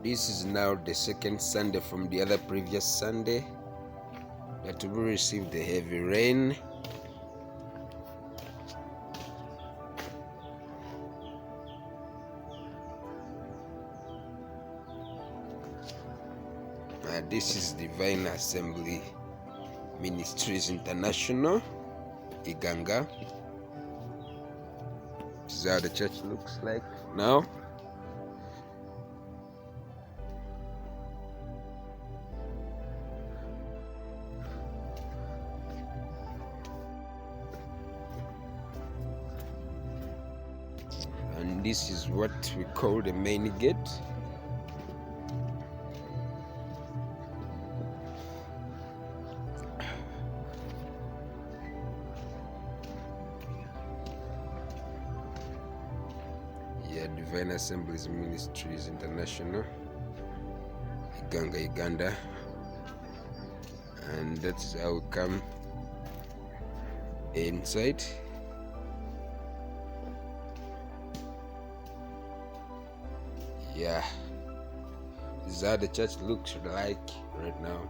This is now the second Sunday from the other previous Sunday that we received the heavy rain. This is Divine Assembly Ministries International, Iganga. This is how the church looks like now. And this is what we call the main gate. Divine Assemblies Ministries International, Iganga, Uganda. And that's how we come inside. Yeah, this is how the church looks like right now,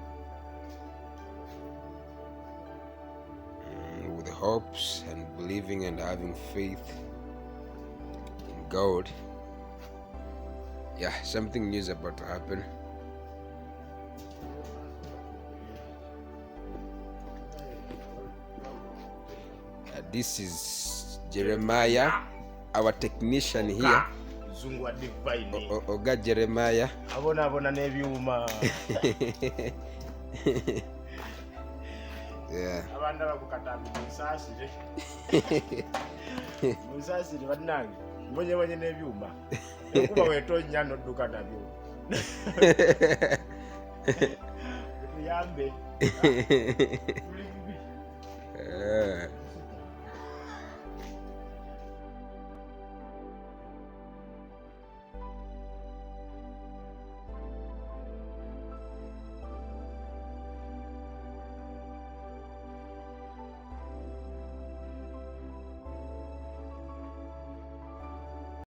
with hopes and believing and having faith in God. Yeah, something new is about to happen. This is Jeremiah, our technician here. Oga Jeremiah. Abona nebyuma. Yeah. Abanda bakukatamba musasire. Musasire banange. Mwenye nebyuma. Kuba wetonya nodduka nabyo. Tuyambe.